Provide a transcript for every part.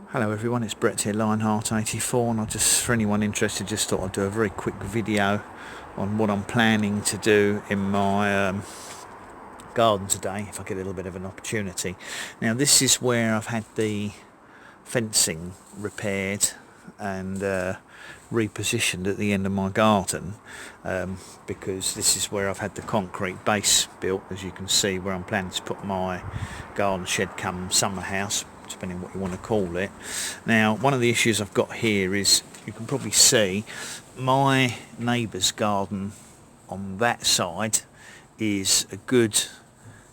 Hello everyone, it's Brett here, Lionheart84, and I just, for anyone interested, just thought I'd do a very quick video on what I'm planning to do in my garden today, if I get a little bit of an opportunity. Now this is where I've had the fencing repaired and repositioned at the end of my garden, because this is where I've had the concrete base built, as you can see, where I'm planning to put my garden shed come summer house, depending on what you want to call it. Now one of the issues I've got here is, you can probably see, my neighbour's garden on that side is a good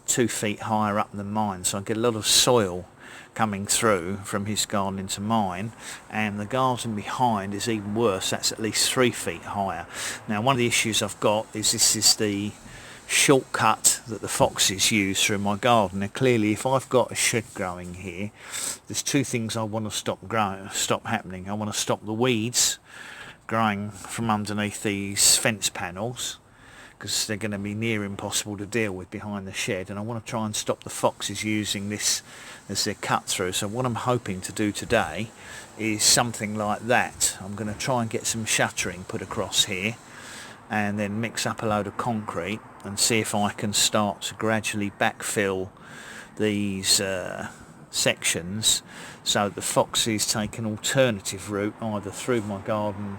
2 feet higher up than mine, so I get a lot of soil coming through from his garden into mine, and the garden behind is even worse, that's at least 3 feet higher. Now one of the issues I've got is, this is the shortcut that the foxes use through my garden. Now clearly, if I've got a shed growing here, there's two things I want to stop happening. I want to stop the weeds growing from underneath these fence panels, because they're going to be near impossible to deal with behind the shed, and I want to try and stop the foxes using this as their cut through. So what I'm hoping to do today is something like that. I'm going to try and get some shuttering put across here, and then mix up a load of concrete and see if I can start to gradually backfill these sections, so that the foxes take an alternative route either through my garden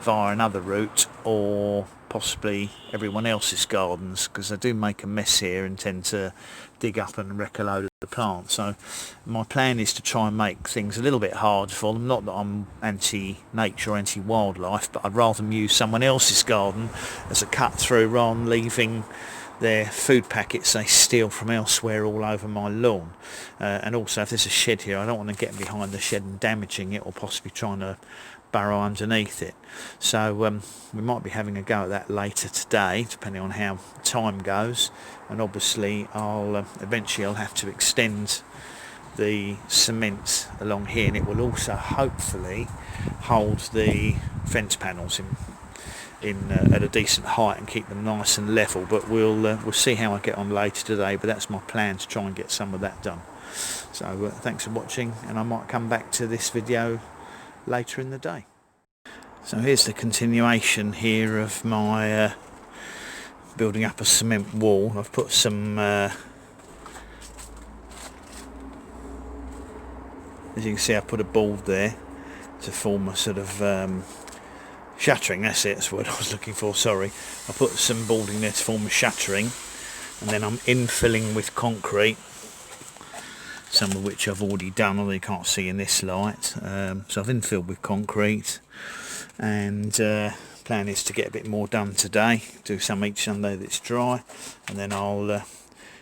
via another route, or possibly everyone else's gardens, because I do make a mess here and tend to dig up and wreck a load of the plants. So my plan is to try and make things a little bit hard for them. Not that I'm anti-nature or anti-wildlife, but I'd rather use someone else's garden as a cut through rather than leaving their food packets they steal from elsewhere all over my lawn. And also, if there's a shed here, I don't want to get behind the shed and damaging it, or possibly trying to burrow underneath it. So we might be having a go at that later today, depending on how time goes. And obviously I'll have to extend the cement along here, and it will also hopefully hold the fence panels in at a decent height and keep them nice and level. But we'll see how I get on later today, but that's my plan, to try and get some of that done. So thanks for watching, and I might come back to this video later in the day. So here's the continuation here of my building up a cement wall. I've put some as you can see, I put a board there to form a sort of shuttering. That's it, that's what I was looking for, sorry. I put some boarding there to form a shuttering, and then I'm infilling with concrete, some of which I've already done, although you can't see in this light. So I've infilled with concrete, and plan is to get a bit more done today, do some each Sunday that's dry, and then I'll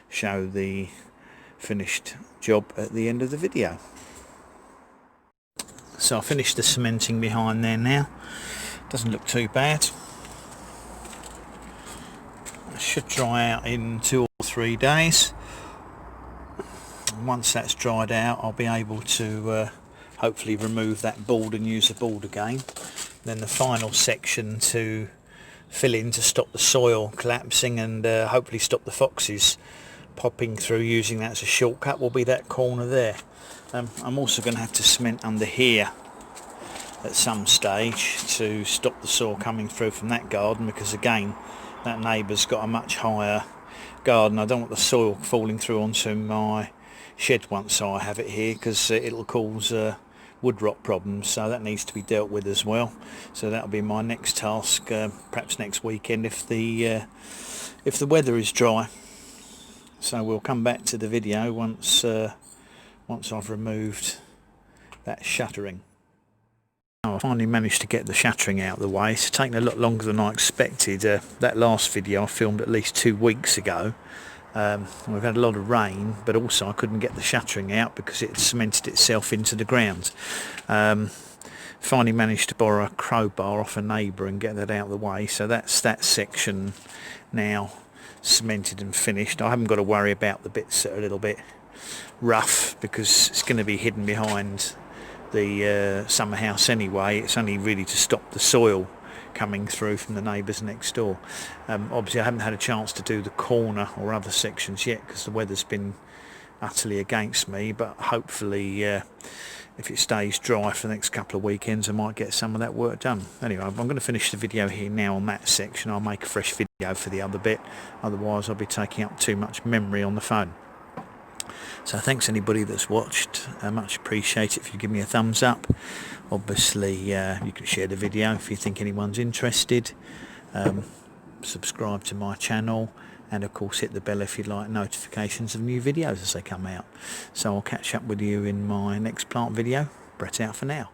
show the finished job at the end of the video. So I finished the cementing behind there now. Doesn't look too bad. It should dry out in 2 or 3 days. Once that's dried out, I'll be able to hopefully remove that board and use the board again. Then the final section to fill in to stop the soil collapsing, and hopefully stop the foxes popping through using that as a shortcut, will be that corner there. I'm also going to have to cement under here at some stage to stop the soil coming through from that garden, because again, that neighbour's got a much higher garden. I don't want the soil falling through onto my shed once I have it here, because it'll cause wood rot problems, so that needs to be dealt with as well. So that'll be my next task, perhaps next weekend if the weather is dry. So we'll come back to the video once I've removed that shuttering. I finally managed to get the shuttering out of the way. It's taken a lot longer than I expected. That last video I filmed at least 2 weeks ago. We've had a lot of rain, but also I couldn't get the shuttering out because it cemented itself into the ground. Finally managed to borrow a crowbar off a neighbour and get that out of the way, so that's that section now cemented and finished. I haven't got to worry about the bits that are a little bit rough, because it's going to be hidden behind the summer house anyway. It's only really to stop the soil coming through from the neighbours next door. Obviously I haven't had a chance to do the corner or other sections yet, because the weather's been utterly against me, but hopefully if it stays dry for the next couple of weekends, I might get some of that work done. Anyway, I'm going to finish the video here now on that section. I'll make a fresh video for the other bit, otherwise I'll be taking up too much memory on the phone. So thanks anybody that's watched, much appreciate it if you give me a thumbs up. Obviously you can share the video if you think anyone's interested. Subscribe to my channel, and of course hit the bell if you'd like notifications of new videos as they come out. So I'll catch up with you in my next plant video. Brett out for now.